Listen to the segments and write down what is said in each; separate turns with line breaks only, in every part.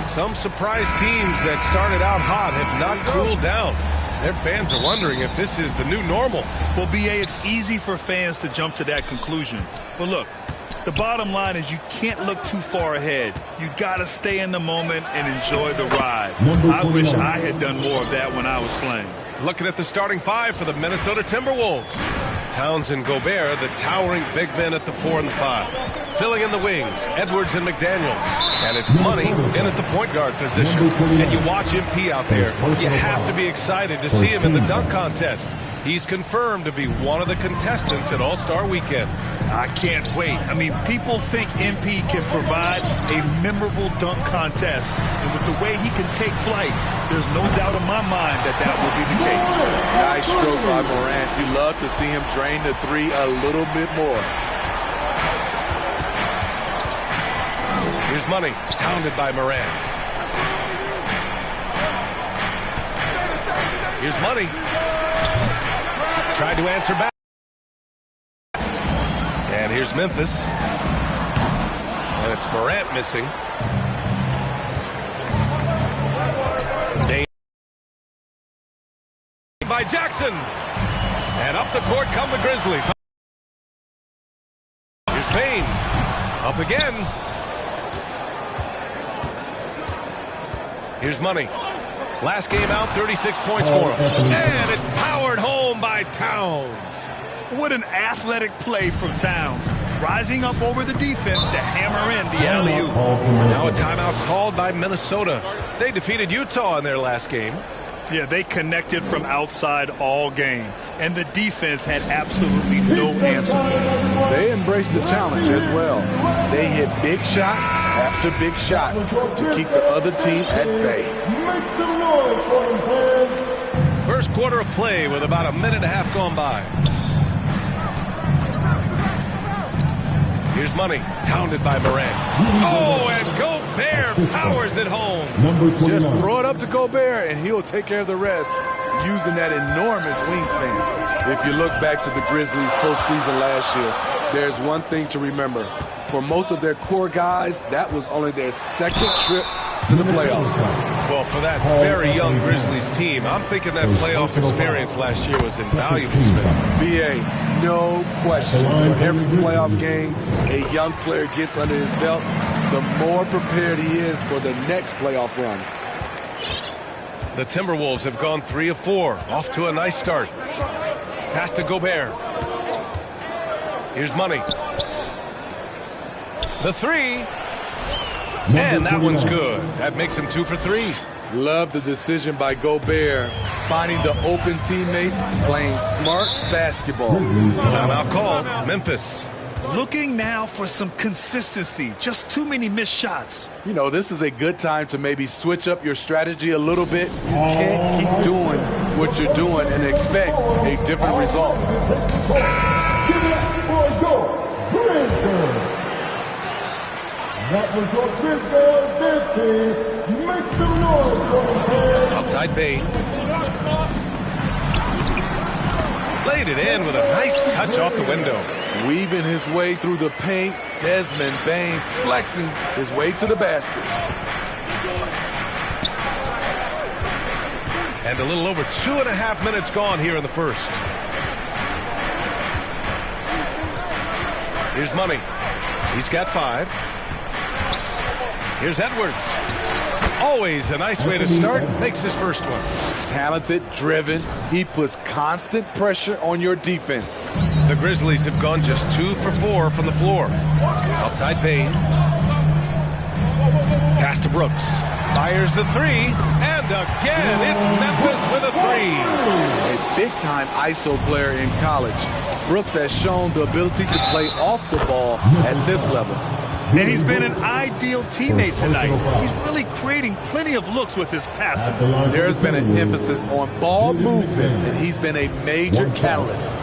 some surprise teams that started out hot have not cooled down. Their fans are wondering if this is the new normal.
Well, B.A., it's easy for fans to jump to that conclusion. But look, the bottom line is you can't look too far ahead. You got to stay in the moment and enjoy the ride. I wish I had done more of that when I was playing.
Looking at the starting five for the Minnesota Timberwolves. Towns and Gobert, the towering big men at the 4 and the 5. Filling in the wings, Edwards and McDaniels. And it's Money in at the point guard position. And you watch MP out there, you have to be excited to see him in the dunk contest. He's confirmed to be one of the contestants at All-Star Weekend.
I can't wait. I mean, people think MP can provide a memorable dunk contest. And with the way he can take flight, there's no doubt in my mind that that will be the case.
Nice stroke by Morant. You love to see him drain the three a little bit more.
Here's Money, pounded by Morant. Here's Money. Tried to answer back. And here's Memphis. And it's Morant missing. By Jackson. And up the court come the Grizzlies. Here's Payne. Up again. Here's Money. Last game out, 36 points for him. And it's powered home by Towns.
What an athletic play from Towns. Rising up over the defense to hammer in the alley-oop.
Now a timeout called by Minnesota. They defeated Utah in their last game.
Yeah, they connected from outside all game. And the defense had absolutely no answer for them.
They embraced the challenge as well. They hit big shot after big shot to keep the other team at bay.
First quarter of play with about a minute and a half gone by. Here's Money, hounded by Morant. Oh, and Gobert powers it home.
Just throw it up to Gobert, and he'll take care of the rest using that enormous wingspan. If you look back to the Grizzlies postseason last year, there's one thing to remember. For most of their core guys, that was only their second trip to the playoffs.
Well, for that very young Grizzlies team, I'm thinking that playoff experience last year was invaluable.
B.A., no question. For every playoff game a young player gets under his belt, the more prepared he is for the next playoff run.
The Timberwolves have gone 3 of 4, off to a nice start. Pass to Gobert. Here's Money. The three. And that one's good. That makes him 2 for 3.
Love the decision by Gobert, finding the open teammate, playing smart basketball.
Timeout called. Memphis.
Looking now for some consistency. Just too many missed shots.
You know, this is a good time to maybe switch up your strategy a little bit. You can't keep doing what you're doing and expect a different result.
That was your big team. Make some noise.
Outside Bane. Played it in with a nice touch off the window.
Weaving his way through the paint, Desmond Bane flexing his way to the basket.
And a little over 2.5 minutes gone here in the first. Here's Money. He's got 5. Here's Edwards. Always a nice way to start. Makes his first one.
Talented, driven. He puts constant pressure on your defense.
The Grizzlies have gone just 2 for 4 from the floor. Outside Bane. Pass to Brooks. Fires the 3. And again, it's Memphis with a 3.
A big-time ISO player in college. Brooks has shown the ability to play off the ball at this level.
And he's been an ideal teammate tonight. He's really creating plenty of looks with his passing.
There's been an emphasis on ball movement, and he's been a major catalyst.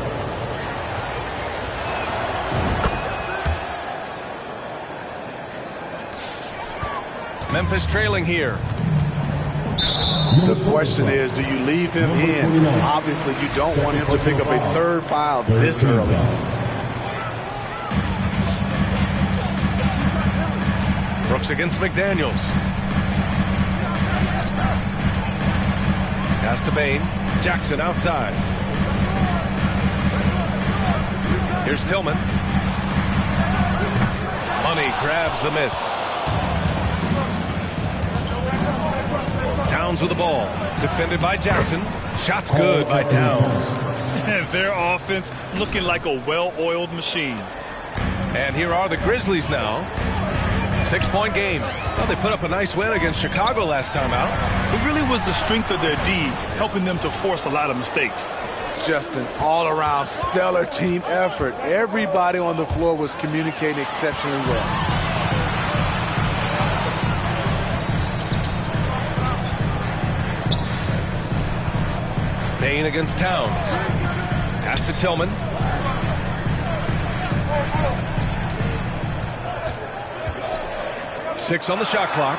Memphis trailing here.
The question is, do you leave him in? Obviously, you don't want him to pick up a third foul this early.
Brooks against McDaniels. Pass to Bain. Jackson outside. Here's Tillman. Money grabs the miss. Towns with the ball. Defended by Jackson. Shot's good by Towns.
And their offense looking like a well-oiled machine.
And here are the Grizzlies now. 6-point game. Well, they put up a nice win against Chicago last time out.
It really was the strength of their D helping them to force a lot of mistakes.
Just an all-around stellar team effort. Everybody on the floor was communicating exceptionally well.
Bain against Towns. Pass to Tillman. Six on the shot clock.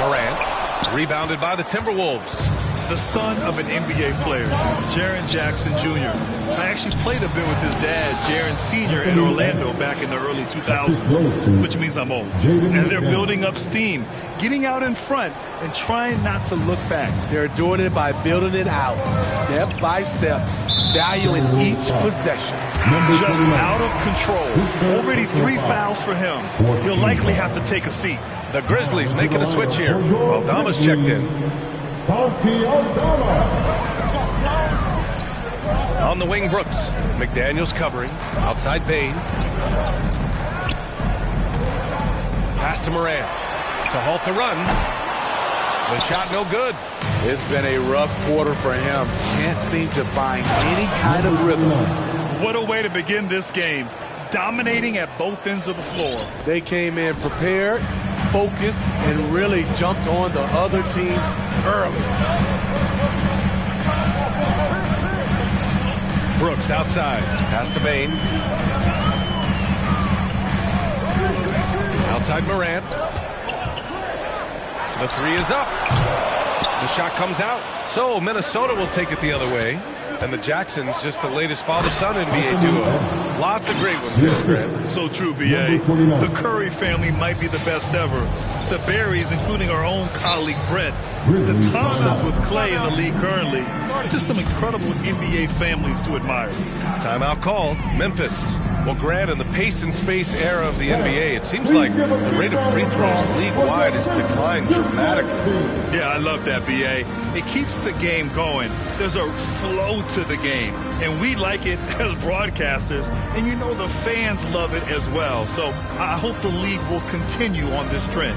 Morant. Rebounded by the Timberwolves.
The son of an NBA player, Jaren Jackson Jr. I actually played a bit with his dad, Jaren Sr. in Orlando back in the early 2000s, which means I'm old. And they're building up steam, getting out in front and trying not to look back.
They're doing it by building it out, step by step, valuing each possession.
Just out of control. Already 3 fouls for him. He'll likely have to take a seat.
The Grizzlies making a switch here. Aldama's checked in. On the wing, Brooks. McDaniels covering. Outside Bain. Pass to Morant. To halt the run. The shot no good.
It's been a rough quarter for him. Can't seem to find any kind of rhythm.
What a way to begin this game. Dominating at both ends of the floor.
They came in prepared, focused, and really jumped on the other team early.
Brooks outside. Pass to Bain. Outside Morant. The three is up. The shot comes out. So Minnesota will take it the other way. And the Jacksons, just the latest father-son NBA duo. Lots of great ones here, Fred.
So true, B.A. The Curry family might be the best ever. The Berries, including our own colleague Brett. The Thompsons with Clay in the league currently. Just some incredible NBA families to admire.
Timeout called. Memphis. Well, Grant, in the pace and space era of the NBA, it seems like the rate of free throws league-wide has declined dramatically.
Yeah, I love that, B.A. It keeps the game going. There's a flow to the game, and we like it as broadcasters, and you know the fans love it as well. So I hope the league will continue on this trend.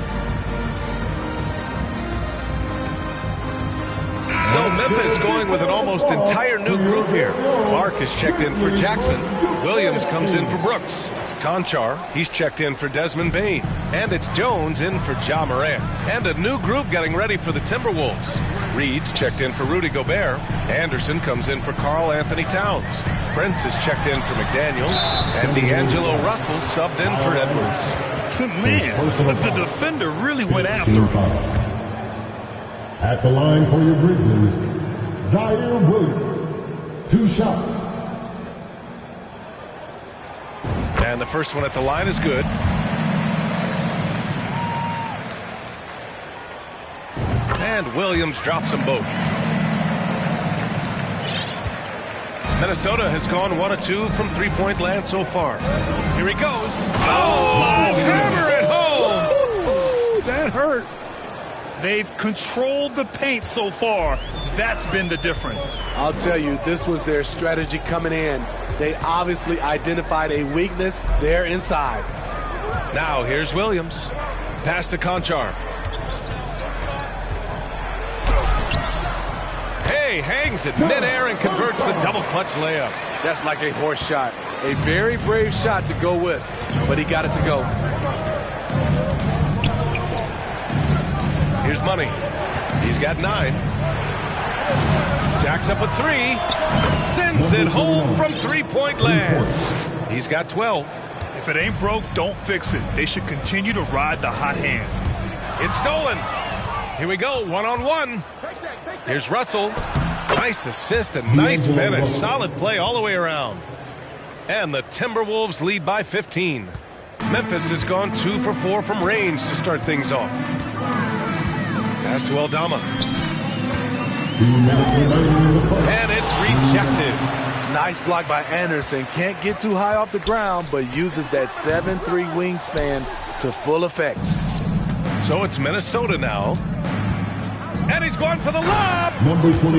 So Memphis going with an almost entire new group here. Clark is checked in for Jackson. Williams comes in for Brooks. Conchar, he's checked in for Desmond Bain. And it's Jones in for Ja Morant. And a new group getting ready for the Timberwolves. Reed's checked in for Rudy Gobert. Anderson comes in for Karl Anthony Towns. Prince is checked in for McDaniels. And D'Angelo Russell subbed in for Edwards.
Man, the defender really went after him.
At the line for your Grizzlies, Zaire Williams. 2 shots.
And the first one at the line is good. And Williams drops them both. Minnesota has gone 1 of 2 from three-point land so far. Here he goes. Oh, hammer it home.
Ooh, that hurt.
They've controlled the paint so far. That's been the difference.
I'll tell you, this was their strategy coming in. They obviously identified a weakness there inside.
Now here's Williams. Pass to Conchar. Hey, hangs it midair and converts the double clutch layup.
That's like a horse shot. A very brave shot to go with, but he got it to go.
Here's Money. He's got 9. Jacks up a 3. Sends it home from three-point land. He's got 12.
If it ain't broke, don't fix it. They should continue to ride the hot hand.
It's stolen. Here we go, one-on-one. Here's Russell. Nice assist and nice finish. Solid play all the way around. And the Timberwolves lead by 15. Memphis has gone 2 for 4 from range to start things off. Pass to Aldama. And it's rejected.
Nice block by Anderson. Can't get too high off the ground, but uses that 7'3" wingspan to full effect.
So it's Minnesota now. And he's going for the lob.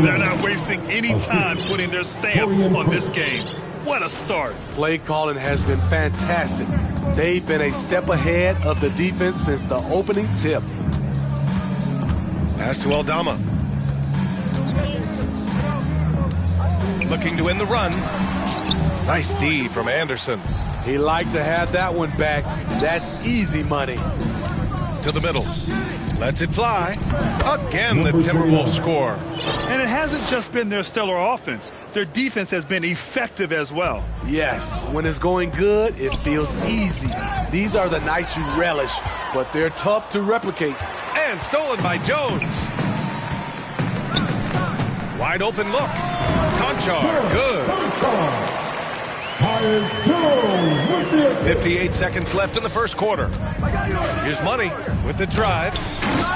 They're not wasting any time putting their stamp on this game. What a start.
Play calling has been fantastic. They've been a step ahead of the defense since the opening tip.
Pass to Aldama. Looking to win the run. Nice D from Anderson.
He liked to have that one back. That's easy money.
To the middle. Lets it fly. Again, the Timberwolves score.
And it hasn't just been their stellar offense. Their defense has been effective as well.
Yes, when it's going good, it feels easy. These are the nights you relish, but they're tough to replicate.
And stolen by Jones. Wide open look. Conchar, good. 58 seconds left in the first quarter. Here's Money with the drive.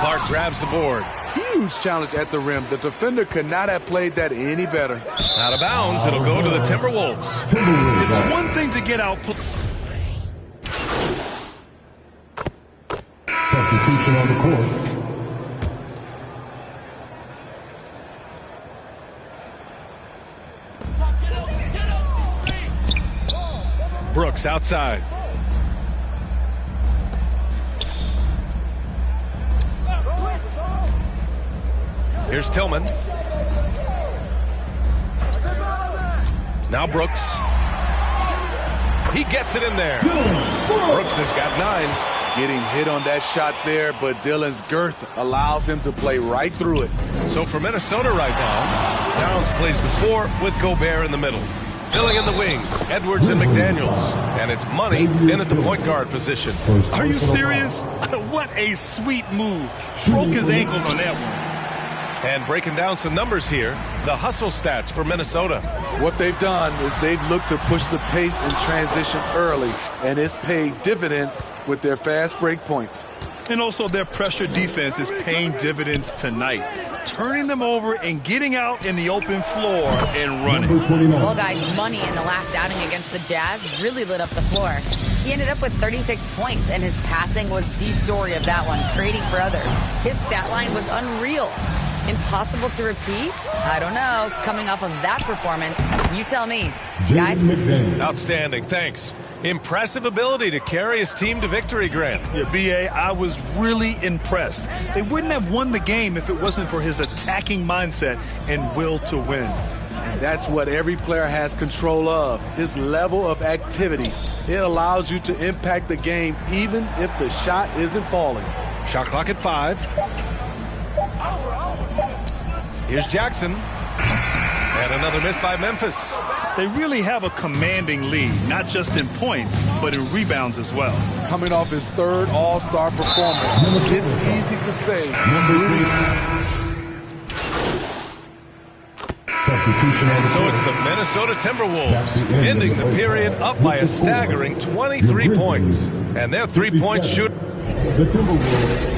Clark grabs the board.
Huge challenge at the rim. The defender could not have played that any better.
Out of bounds, it'll go to the Timberwolves.
It's one thing to get out.
Substitution on the court.
Brooks outside. Here's Tillman. Now Brooks. He gets it in there. Brooks has got 9.
Getting hit on that shot there, but Dillon's girth allows him to play right through it.
So for Minnesota right now, Towns plays the 4 with Gobert in the middle. Filling in the wings, Edwards and McDaniels. And it's Money in at the point guard position.
Are you serious? What a sweet move. Broke his ankles on that one.
And breaking down some numbers here, the hustle stats for Minnesota.
What they've done is they've looked to push the pace and transition early, and it's paid dividends with their fast break points.
And also their pressure defense is paying dividends tonight, turning them over and getting out in the open floor and running.
Well, guys, Money in the last outing against the Jazz really lit up the floor. He ended up with 36 points, and his passing was the story of that one, creating for others. His stat line was unreal. Impossible to repeat? I don't know. Coming off of that performance, you tell me. Guys?
Outstanding, thanks. Impressive ability to carry his team to victory, Grant.
Yeah, B.A., I was really impressed. They wouldn't have won the game if it wasn't for his attacking mindset and will to win.
And that's what every player has control of, his level of activity. It allows you to impact the game even if the shot isn't falling.
Shot clock at 5. Here's Jackson. And another miss by Memphis.
They really have a commanding lead, not just in points, but in rebounds as well.
Coming off his 3rd All-Star performance, it's easy to say.
And so it's the Minnesota Timberwolves ending the period up by a staggering 23 points. And their 3-point shoot.
The Timberwolves.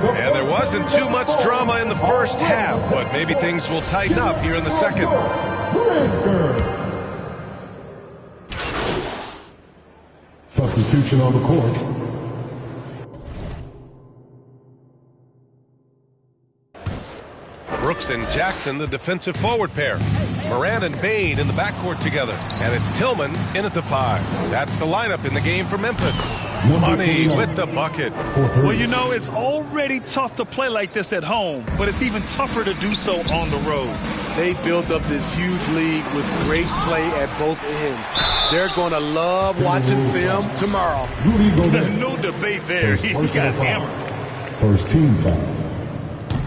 And there wasn't too much drama in the first half, but maybe things will tighten up here in the second.
Substitution on the court.
Brooks and Jackson, the defensive forward pair. Moran and Bain in the backcourt together. And it's Tillman in at the 5. That's the lineup in the game for Memphis. Money with the bucket.
Well, you know, it's already tough to play like this at home, but it's even tougher to do so on the road.
They built up this huge lead with great play at both ends. They're going to love watching film tomorrow.
No debate there. He got hammered.
First team foul.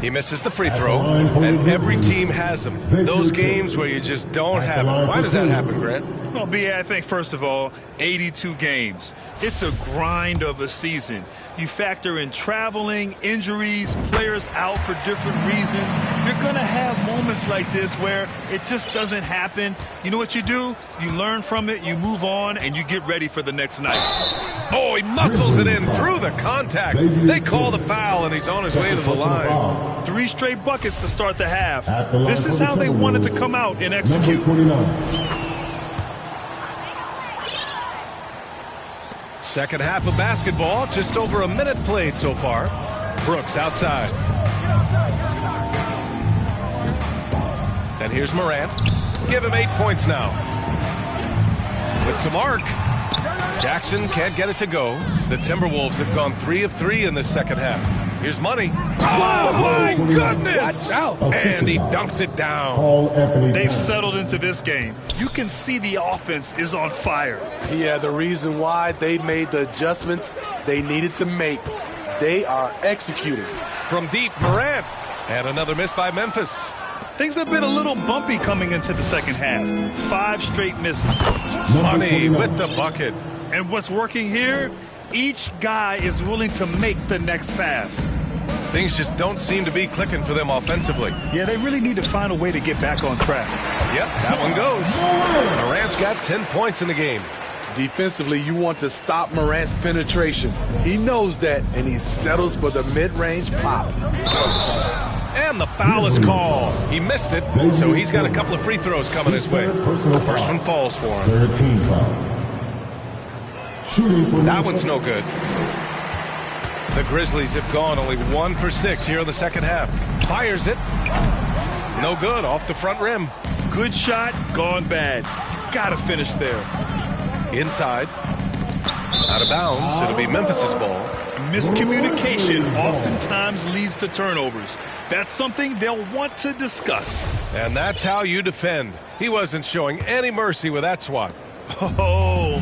He misses the free throw, and every team has them. Those games where you just don't have it. Why does that happen, Grant?
Well, B.A., I think, first of all, 82 games. It's a grind of a season. You factor in traveling, injuries, players out for different reasons. You're going to have moments like this where it just doesn't happen. You know what you do? You learn from it, you move on, and you get ready for the next night.
Oh, he muscles it in through the contact. They call the foul, and he's on his way to the line.
3 straight buckets to start the half. This is how they wanted to come out and execute.
Second half of basketball, just over a minute played so far. Brooks outside. And here's Morant. Give him 8 points now. With some arc. Jackson can't get it to go. The Timberwolves have gone 3 of 3 in the second half. Here's Money. Oh, my goodness! And he dunks it down.
They've settled into this game. You can see the offense is on fire.
Yeah, the reason why they made the adjustments they needed to make. They are executing.
From deep, Morant. And another miss by Memphis.
Things have been a little bumpy coming into the second half. 5 straight misses.
Money with the bucket.
And what's working here? Each guy is willing to make the next pass.
Things just don't seem to be clicking for them offensively.
Yeah, they really need to find a way to get back on track.
Yep, that one goes. Morant's got 10 points in the game.
Defensively, you want to stop Morant's penetration. He knows that, and he settles for the mid-range pop.
And the foul is called. He missed it, so he's got a couple of free throws coming his way. The first one falls for him.
13 foul.
That one's no good. The Grizzlies have gone only 1 for 6 here in the second half. Fires it. No good, off the front rim.
Good shot, gone bad. Gotta finish there.
Inside. Out of bounds. It'll be Memphis's ball.
Miscommunication oftentimes leads to turnovers. That's something they'll want to discuss.
And that's how you defend. He wasn't showing any mercy with that swat.
Oh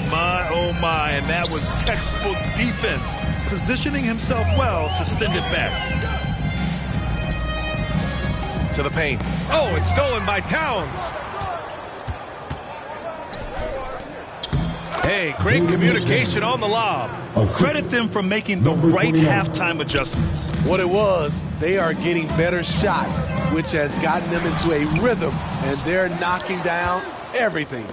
my, and that was textbook defense, positioning himself well to send it back.
To the paint. Oh, it's stolen by Towns. Hey, great communication on the lob.
Credit them for making the right halftime adjustments.
What it was, they are getting better shots, which has gotten them into a rhythm, and they're knocking down everything.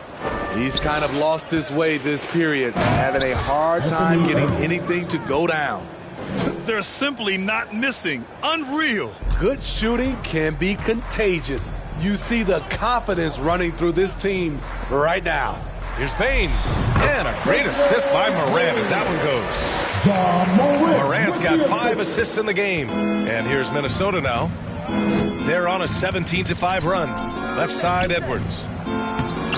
He's kind of lost his way this period, having a hard time getting anything to go down.
They're simply not missing. Unreal.
Good shooting can be contagious. You see the confidence running through this team right now.
Here's Bain. And a great assist by Morant as that one goes. Morant's got 5 assists in the game. And here's Minnesota now. They're on a 17-5 run. Left side, Edwards.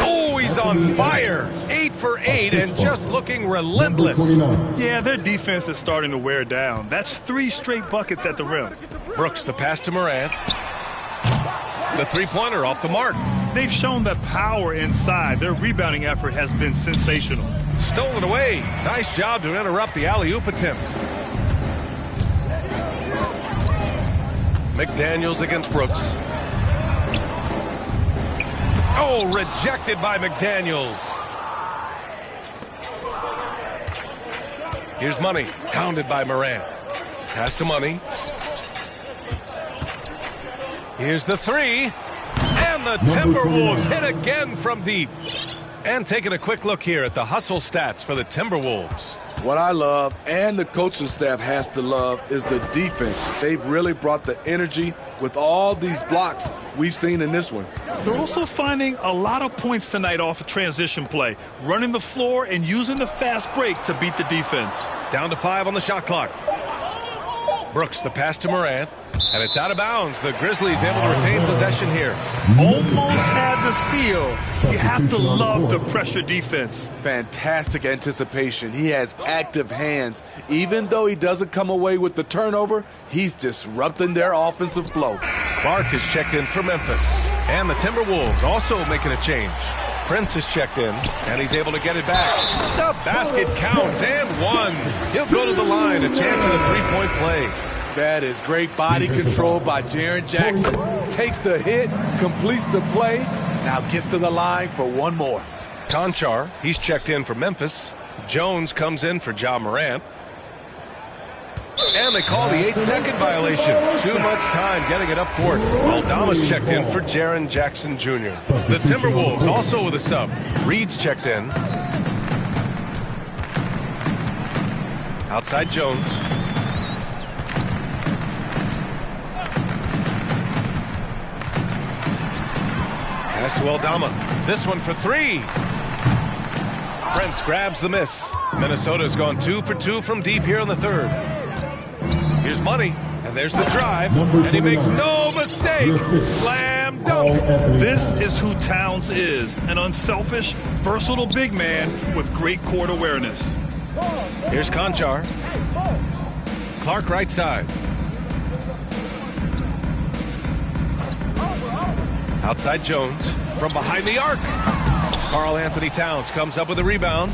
Oh, he's on fire. 8 for 8 and just looking relentless.
Yeah, their defense is starting to wear down. That's 3 straight buckets at the rim.
Brooks, the pass to Morant. The three-pointer off the mark.
They've shown that power inside. Their rebounding effort has been sensational.
Stolen away. Nice job to interrupt the alley-oop attempt. McDaniels against Brooks. Oh, rejected by McDaniels. Here's Money, hounded by Morant. Pass to Money. Here's the 3. And the Timberwolves hit again from deep. And taking a quick look here at the hustle stats for the Timberwolves.
What I love, and the coaching staff has to love, is the defense. They've really brought the energy with all these blocks we've seen in this one.
They're also finding a lot of points tonight off a transition play, running the floor and using the fast break to beat the defense.
Down to 5 on the shot clock. Brooks, the pass to Morant. And it's out of bounds. The Grizzlies able to retain possession here.
Almost had the steal. You have to love the pressure defense.
Fantastic anticipation. He has active hands. Even though he doesn't come away with the turnover, he's disrupting their offensive flow.
Clark is checked in for Memphis. And the Timberwolves also making a change. Prince is checked in, and he's able to get it back. The basket counts, and 1. He'll go to the line, a chance at a three-point play.
That is great body control by Jaren Jackson. Takes the hit, completes the play, now gets to the line for one more.
Conchar, he's checked in for Memphis. Jones comes in for Ja Morant. And they call the 8-second violation. Too much time getting it up court. Aldama's checked in for Jaren Jackson Jr. The Timberwolves also with a sub. Reed's checked in. Outside Jones. Pass to Aldama. This one for three. Prince grabs the miss. Minnesota's gone 2 for 2 from deep here in the third. Here's Money, and there's the drive, and he makes no mistake. Slam dunk.
This is who Towns is, an unselfish, versatile big man with great court awareness.
Here's Conchar. Clark right side. Outside Jones from behind the arc. Karl Anthony Towns comes up with a rebound.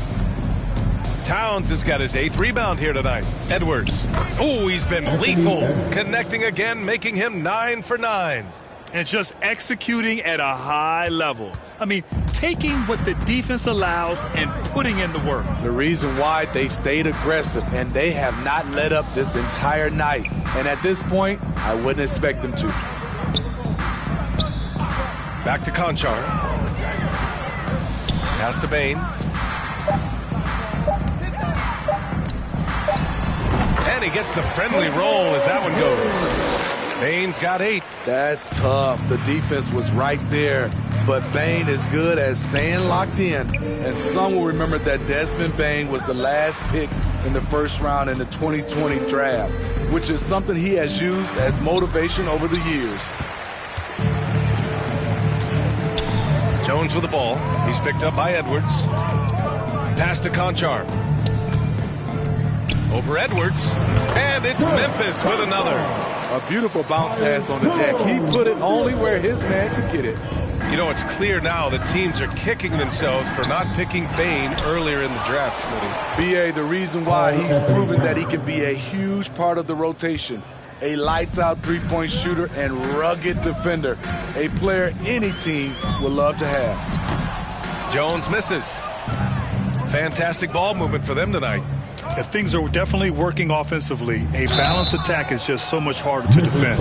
Towns has got his 8th rebound here tonight. Edwards. Oh, he's been lethal. Connecting again, making him 9 for 9.
And just executing at a high level. I mean, taking what the defense allows and putting in the work.
The reason why they've stayed aggressive and they have not let up this entire night. And at this point, I wouldn't expect them to.
Back to Conchar. Pass to Bain. And he gets the friendly roll as that one goes. Bain's got 8.
That's tough. The defense was right there. But Bain is good at staying locked in. And some will remember that Desmond Bain was the last pick in the first round in the 2020 draft, which is something he has used as motivation over the years.
Jones with the ball. He's picked up by Edwards. Pass to Conchar. Over Edwards. And it's Memphis with another.
A beautiful bounce pass on the deck. He put it only where his man could get it.
You know, it's clear now that teams are kicking themselves for not picking Bain earlier in the draft, Smitty.
B.A., the reason why he's proven that he can be a huge part of the rotation. A lights-out three-point shooter and rugged defender. A player any team would love to have.
Jones misses. Fantastic ball movement for them tonight.
If things are definitely working offensively, a balanced attack is just so much harder to defend.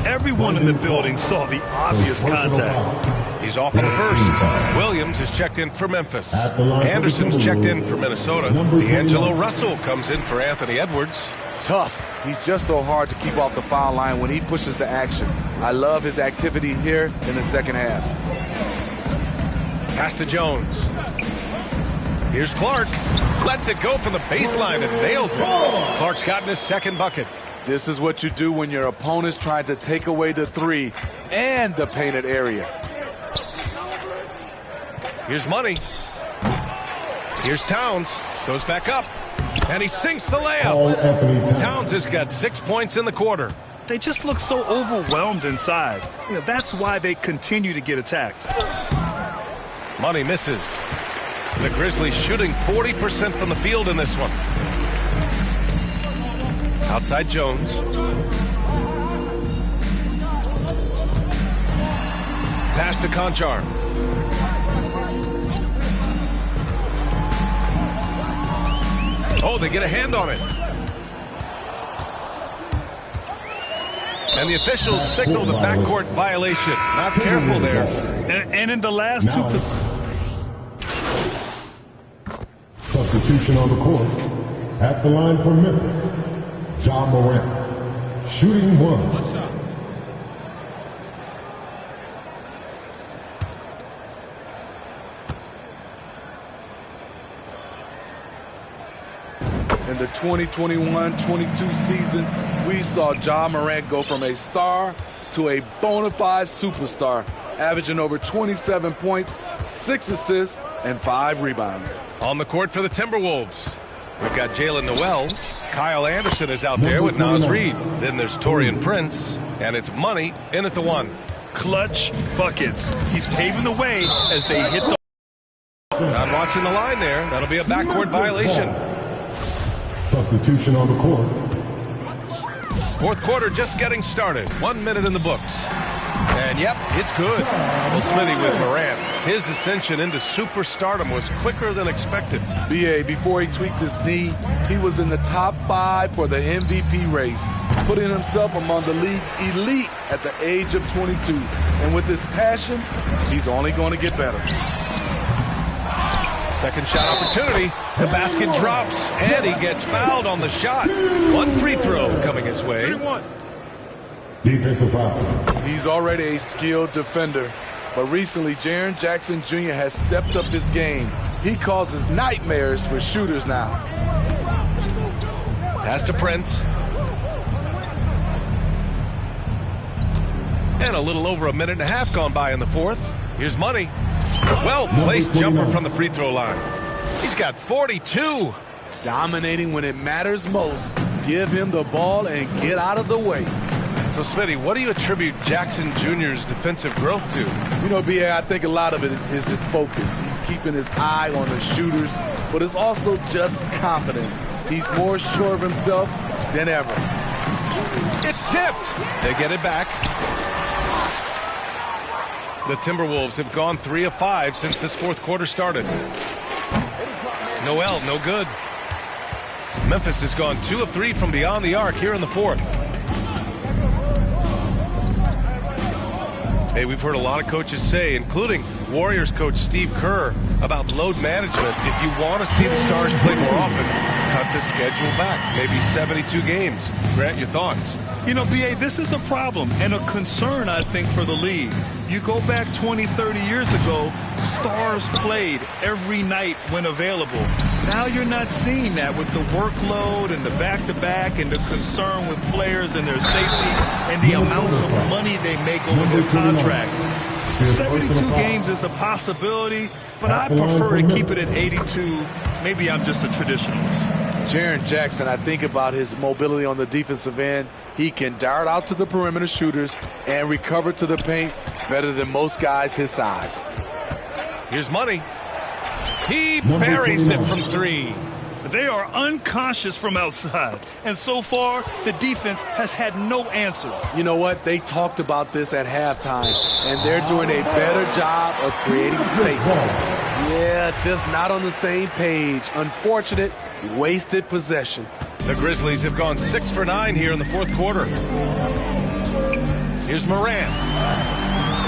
Everyone in the building saw the obvious contact.
He's off on the first. Williams is checked in for Memphis. Anderson's checked in for Minnesota. D'Angelo Russell comes in for Anthony Edwards.
Tough. He's just so hard to keep off the foul line when he pushes the action. I love his activity here in the second half.
Pass to Jones. Here's Clark. Lets it go from the baseline and nails it. Clark's gotten his second bucket.
This is what you do when your opponent's trying to take away the three and the painted area.
Here's Money. Here's Towns. Goes back up. And he sinks the layup. Towns has got 6 points in the quarter.
They just look so overwhelmed inside. You know, that's why they continue to get attacked.
Money misses. The Grizzlies shooting 40% from the field in this one. Outside Jones. Pass to Conchar. Oh, they get a hand on it. And the officials signal the backcourt violation. Not careful there.
And in the last two...
Substitution on the court. At the line for Memphis, Ja Morant. Shooting 1.
What's up?
In the 2021-22 season, we saw Ja Morant go from a star to a bona fide superstar, averaging over 27 points, 6 assists, and 5 rebounds.
On the court for the Timberwolves, we've got Jalen Noel. Kyle Anderson is out there with Naz Reid. Then there's Taurean Prince, and it's Money in at the 1.
Clutch buckets. He's paving the way as they hit the...
Not watching the line there. That'll be a backcourt violation.
Substitution on the court.
Fourth quarter just getting started. 1 minute in the books. And yep, it's good. Well, Smitty with Morant. His ascension into superstardom was quicker than expected.
BA, before he tweaks his knee, he was in the top 5 for the MVP race, putting himself among the league's elite at the age of 22. And with his passion, he's only going to get better.
Second shot opportunity. The basket drops, and he gets fouled on the shot. One free throw coming his way.
Defensive foul.
He's already a skilled defender, but recently Jaren Jackson Jr. has stepped up his game. He causes nightmares for shooters now.
Pass to Prince. And a little over a minute and a half gone by in the fourth. Here's Money. Well placed jumper from the free throw line. He's got 42.
Dominating when it matters most. Give him the ball and get out of the way.
So, Smitty, what do you attribute Jackson Jr.'s defensive growth to?
You know, B.A., I think a lot of it is his focus. He's keeping his eye on the shooters, but it's also just confidence. He's more sure of himself than ever.
It's tipped. They get it back. The Timberwolves have gone 3 of 5 since this fourth quarter started. Noel, no good. Memphis has gone 2 of 3 from beyond the arc here in the fourth. Hey, we've heard a lot of coaches say, including Warriors coach Steve Kerr, about load management. If you want to see the Stars play more often, cut the schedule back. Maybe 72 games. Grant, your thoughts?
You know, B.A., this is a problem and a concern, I think, for the league. You go back 20, 30 years ago, Stars played every night when available. Now you're not seeing that with the workload and the back-to-back and the concern with players and their safety and the amounts of money they make over their contracts. 72 games is a possibility, but I prefer to keep it at 82. Maybe I'm just a traditionalist.
Jaren Jackson, I think about his mobility on the defensive end. He can dart out to the perimeter shooters and recover to the paint better than most guys his size.
Here's Money. He buries it from 3.
They are unconscious from outside, and so far, the defense has had no answer.
You know what? They talked about this at halftime, and they're doing a better job of creating space. Yeah, just not on the same page. Unfortunate, wasted possession.
The Grizzlies have gone 6 for 9 here in the fourth quarter. Here's Morant.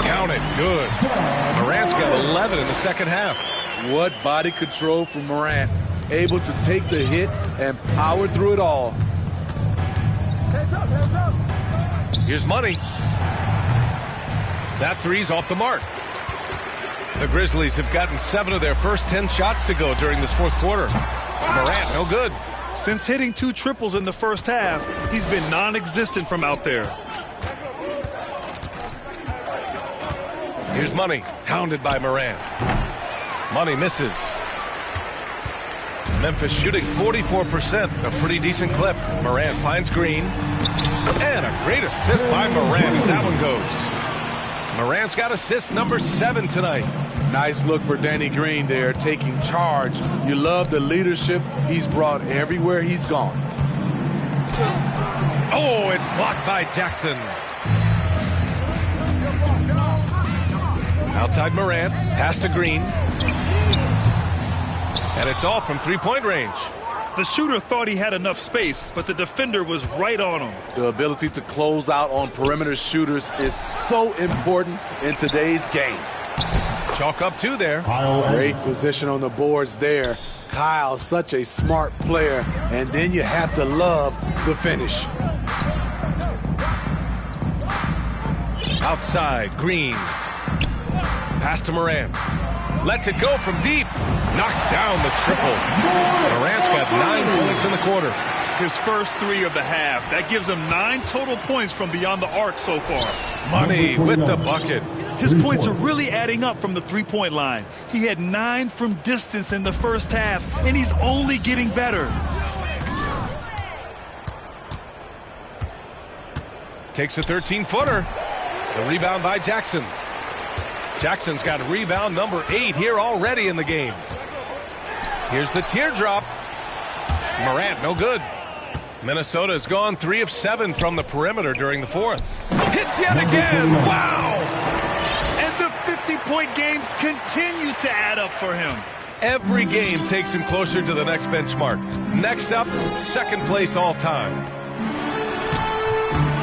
Count it. Good. Morant's got 11 in the second half.
What body control from Morant. Able to take the hit and power through it all.
Here's Money. That three's off the mark. The Grizzlies have gotten 7 of their first 10 shots to go during this fourth quarter. Morant, no good.
Since hitting 2 triples in the first half, he's been non-existent from out there.
Here's Money, hounded by Morant. Money misses. Memphis shooting 44%, a pretty decent clip. Morant finds Green. And a great assist by Morant as that one goes. Morant's got assist number 7 tonight.
Nice look for Danny Green there, taking charge. You love the leadership he's brought everywhere he's gone.
Oh, it's blocked by Jackson. Outside Morant, pass to Green. And it's off from three-point range.
The shooter thought he had enough space, but the defender was right on him.
The ability to close out on perimeter shooters is so important in today's game.
Chalk up 2 there.
Great position on the boards there. Kyle, such a smart player, and then you have to love the finish.
Outside, Green. Pass to Morant. Lets it go from deep. Knocks down the triple. Morant's got 9 points in the quarter.
His first 3 of the half. That gives him 9 total points from beyond the arc so far.
Money with the bucket.
His points are really adding up from the three-point line. He had 9 from distance in the first half, and he's only getting better.
Takes a 13-footer. The rebound by Jackson. Jackson's got rebound number 8 here already in the game. Here's the teardrop. Morant, no good. Minnesota has gone 3 of 7 from the perimeter during the fourth. Hits yet again. Wow!
And the 50-point games continue to add up for him.
Every game takes him closer to the next benchmark. Next up, second place all time.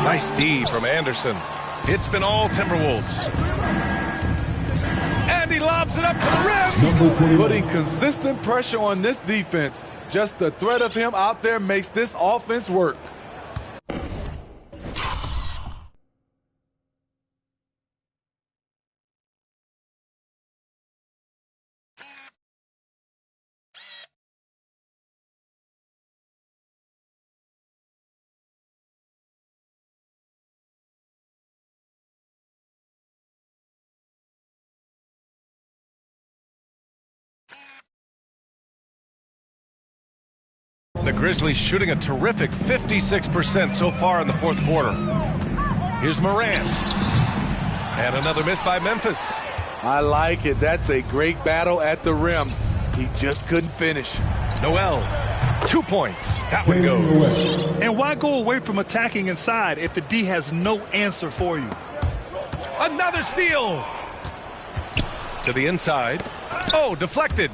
Nice D from Anderson. It's been all Timberwolves. And he lobs it up to the rim.
Putting consistent pressure on this defense. Just the threat of him out there makes this offense work.
The Grizzlies shooting a terrific 56% so far in the fourth quarter. Here's Morant. And another miss by Memphis.
I like it. That's a great battle at the rim. He just couldn't finish.
Noel, 2 points. That one goes.
And why go away from attacking inside if the D has no answer for you?
Another steal. To the inside. Oh, deflected.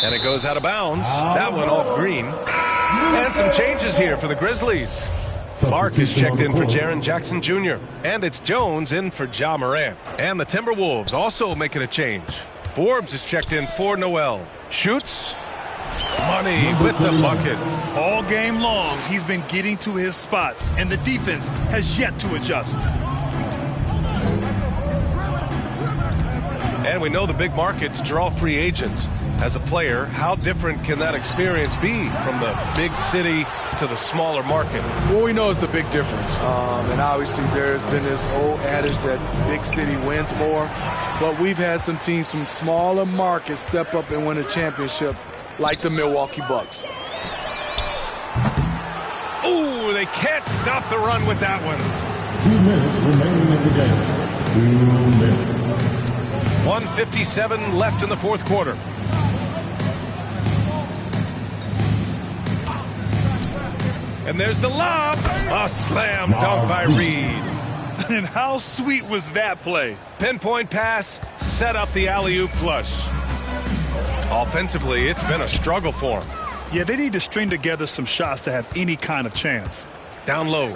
And it goes out of bounds. That one off Green. And some changes here for the Grizzlies. Clark is checked in for Jaren Jackson Jr. And it's Jones in for Ja Morant. And the Timberwolves also making a change. Forbes is checked in for Noel. Shoots. Money with the bucket.
All game long, he's been getting to his spots, and the defense has yet to adjust.
And we know the big markets draw free agents. As a player, how different can that experience be from the big city to the smaller market?
Well, we know it's a big difference. And obviously there's been this old adage that big city wins more. But we've had some teams from smaller markets step up and win a championship, like the Milwaukee Bucks.
Ooh, they can't stop the run with that one.
2 minutes remaining in the game. 2 minutes.
1:57 left in the fourth quarter. And there's the lob. A slam dunk by Reed.
And how sweet was that play?
Pinpoint pass, set up the alley-oop flush. Offensively, it's been a struggle for him.
Yeah, they need to string together some shots to have any kind of chance.
Down low.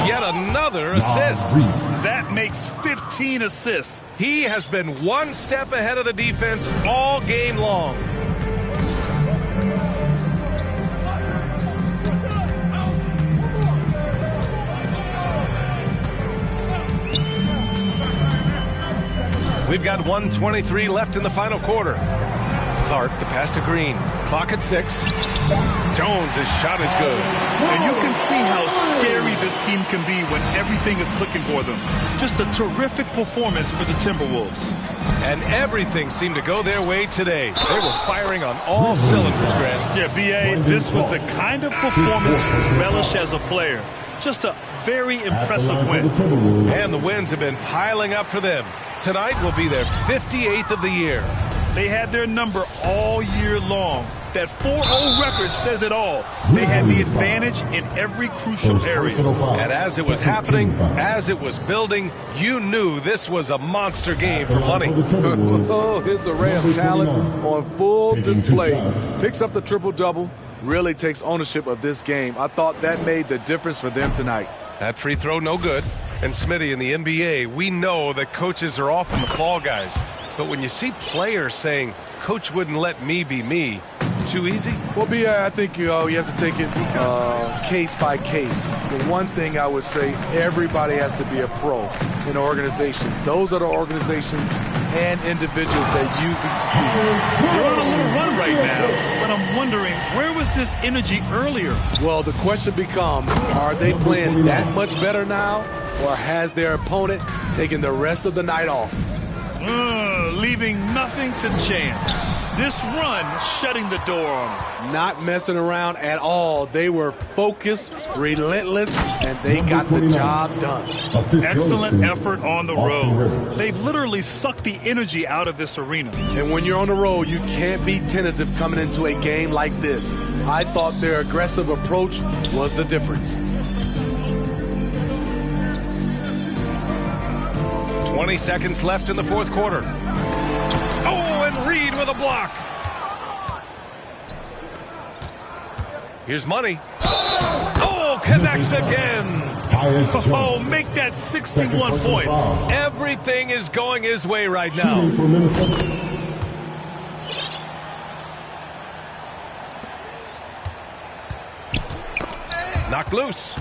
Yet another assist.
That makes 15 assists.
He has been one step ahead of the defense all game long. We've got 1:23 left in the final quarter. Clark, the pass to Green. Clock at 6. Jones' shot is good.
And you can see how scary this team can be when everything is clicking for them. Just a terrific performance for the Timberwolves.
And everything seemed to go their way today. They were firing on all cylinders, Grant.
Yeah, B.A., this was the kind of performance you relish as a player. Just a very impressive win.
And the wins have been piling up for them. Tonight will be their 58th of the year.
They had their number all year long. That 4-0 record says it all. They had the advantage in every crucial area.
And as it was happening, as it was building, you knew this was a monster game for money.
Oh, his array of talents on full display. Picks up the triple-double. Really takes ownership of this game. I thought that made the difference for them tonight.
That free throw, no good. And Smitty, in the NBA, we know that coaches are often the fall guys. But when you see players saying, "Coach wouldn't let me be me," too easy?
Well, I think you have to take it case by case. The one thing I would say, everybody has to be a pro in an organization. Those are the organizations and individuals that usually succeed.
They're on a little run right now, but I'm wondering, where was this energy earlier?
Well, the question becomes, are they playing that much better now, or has their opponent taken the rest of the night off?
Leaving nothing to chance. This run shutting the door on them.
Not messing around at all. They were focused, relentless, and they got the job done.
Excellent effort on the road. They've literally sucked the energy out of this arena.
And when you're on the road, you can't be tentative coming into a game like this. I thought their aggressive approach was the difference.
20 seconds left in the fourth quarter. Oh, and Reed with a block. Here's Money. Oh, connects again.
Oh, make that 61 points.
Everything is going his way right now.
Shooting for Minnesota.
Knocked loose.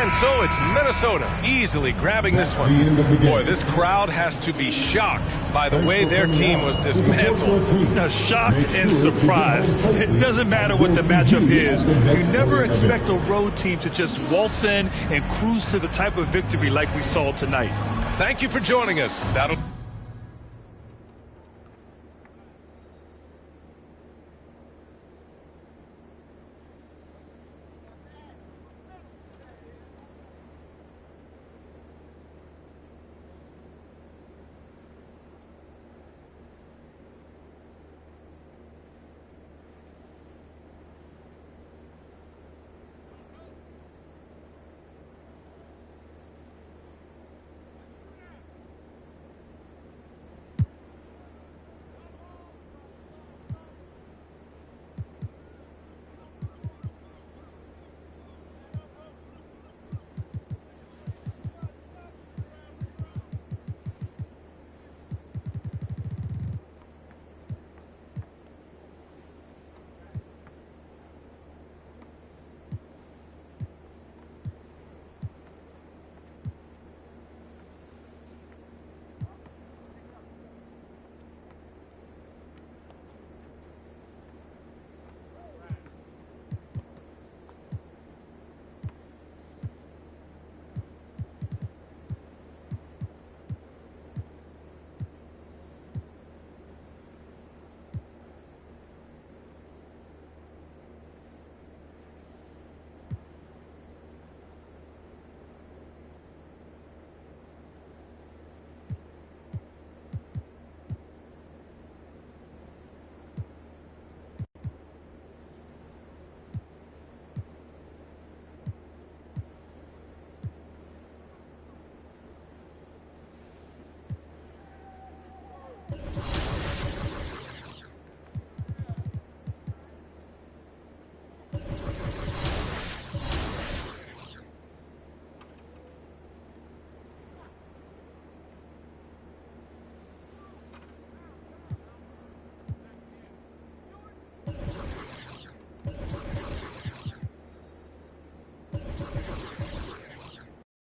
And so it's Minnesota easily grabbing this one. Boy, this crowd has to be shocked by the way their team was dismantled.
Now, shocked and surprised. It doesn't matter what the matchup is. You never expect a road team to just waltz in and cruise to the type of victory like we saw tonight.
Thank you for joining us. That'll